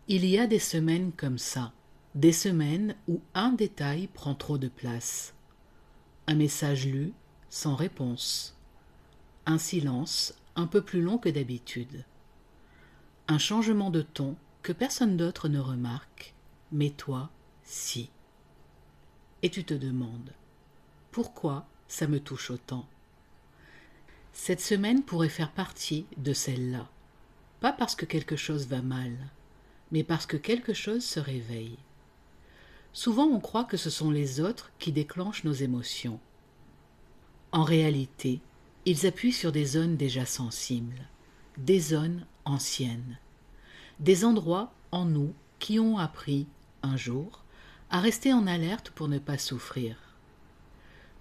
Il y a des semaines comme ça, des semaines où un détail prend trop de place. Un message lu, sans réponse. Un silence un peu plus long que d'habitude. Un changement de ton que personne d'autre ne remarque, mais toi, si. Et tu te demandes, pourquoi ça me touche autant? Cette semaine pourrait faire partie de celle-là. Pas parce que quelque chose va mal, mais parce que quelque chose se réveille. Souvent on croit que ce sont les autres qui déclenchent nos émotions. En réalité, ils appuient sur des zones déjà sensibles, des zones anciennes, des endroits en nous qui ont appris, un jour, à rester en alerte pour ne pas souffrir.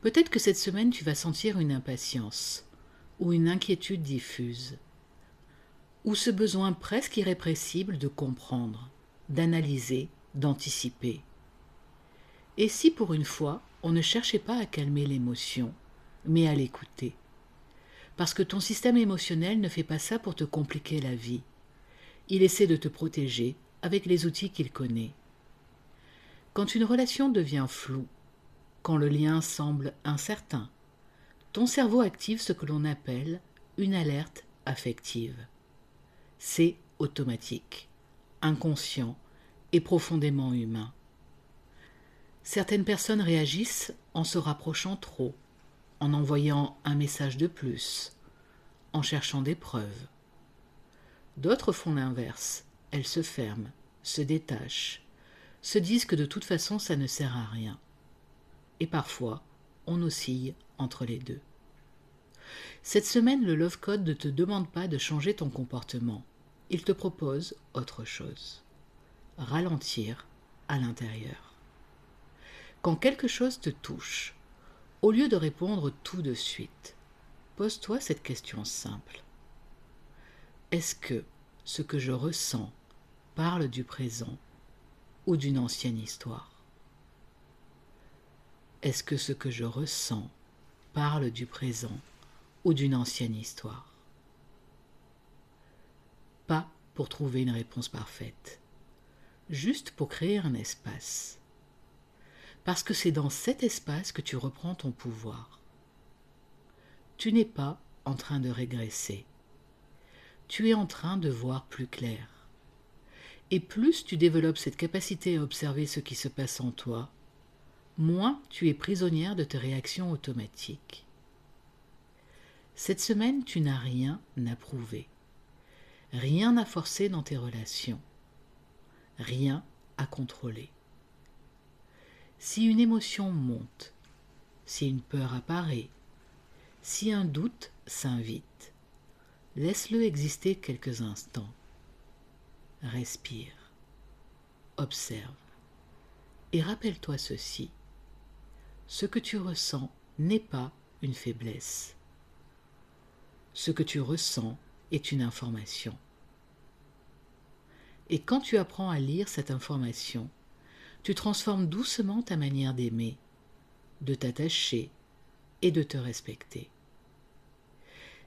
Peut-être que cette semaine tu vas sentir une impatience, ou une inquiétude diffuse, ou ce besoin presque irrépressible de comprendre, d'analyser, d'anticiper. Et si pour une fois, on ne cherchait pas à calmer l'émotion, mais à l'écouter? Parce que ton système émotionnel ne fait pas ça pour te compliquer la vie. Il essaie de te protéger avec les outils qu'il connaît. Quand une relation devient floue, quand le lien semble incertain, ton cerveau active ce que l'on appelle une alerte affective. C'est automatique, inconscient et profondément humain. Certaines personnes réagissent en se rapprochant trop, en envoyant un message de plus, en cherchant des preuves. D'autres font l'inverse, elles se ferment, se détachent, se disent que de toute façon ça ne sert à rien. Et parfois, on oscille entre les deux. Cette semaine, le Love Code ne te demande pas de changer ton comportement. Il te propose autre chose. Ralentir à l'intérieur. Quand quelque chose te touche, au lieu de répondre tout de suite, pose-toi cette question simple. Est-ce que ce que je ressens parle du présent ou d'une ancienne histoire? Est-ce que ce que je ressens parle du présent ou d'une ancienne histoire? Pas pour trouver une réponse parfaite, juste pour créer un espace. Parce que c'est dans cet espace que tu reprends ton pouvoir. Tu n'es pas en train de régresser. Tu es en train de voir plus clair. Et plus tu développes cette capacité à observer ce qui se passe en toi, moins tu es prisonnière de tes réactions automatiques. Cette semaine, tu n'as rien à prouver, rien à forcer dans tes relations, rien à contrôler. Si une émotion monte, si une peur apparaît, si un doute s'invite, laisse-le exister quelques instants. Respire, observe et rappelle-toi ceci. Ce que tu ressens n'est pas une faiblesse. Ce que tu ressens est une information. Et quand tu apprends à lire cette information, tu transformes doucement ta manière d'aimer, de t'attacher et de te respecter.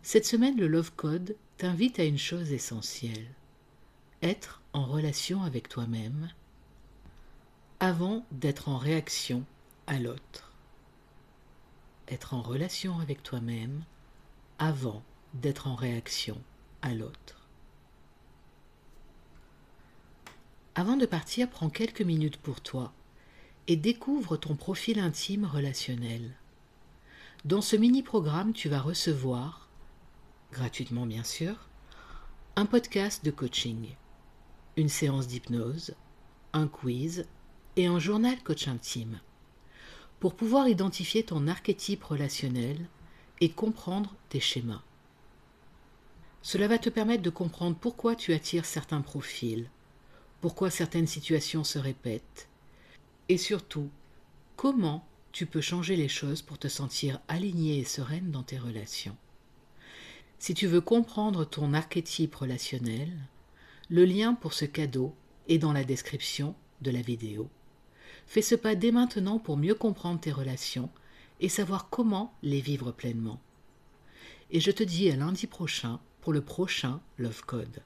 Cette semaine, le Love Code t'invite à une chose essentielle, être en relation avec toi-même avant d'être en réaction à l'autre. Être en relation avec toi-même avant d'être en réaction à l'autre. Avant de partir, prends quelques minutes pour toi et découvre ton profil intime relationnel. Dans ce mini-programme, tu vas recevoir, gratuitement bien sûr, un podcast de coaching, une séance d'hypnose, un quiz et un journal coach intime, pour pouvoir identifier ton archétype relationnel et comprendre tes schémas. Cela va te permettre de comprendre pourquoi tu attires certains profils, pourquoi certaines situations se répètent, et surtout, comment tu peux changer les choses pour te sentir alignée et sereine dans tes relations. Si tu veux comprendre ton archétype relationnel, le lien pour ce cadeau est dans la description de la vidéo. Fais ce pas dès maintenant pour mieux comprendre tes relations et savoir comment les vivre pleinement. Et je te dis à lundi prochain pour le prochain Love Code.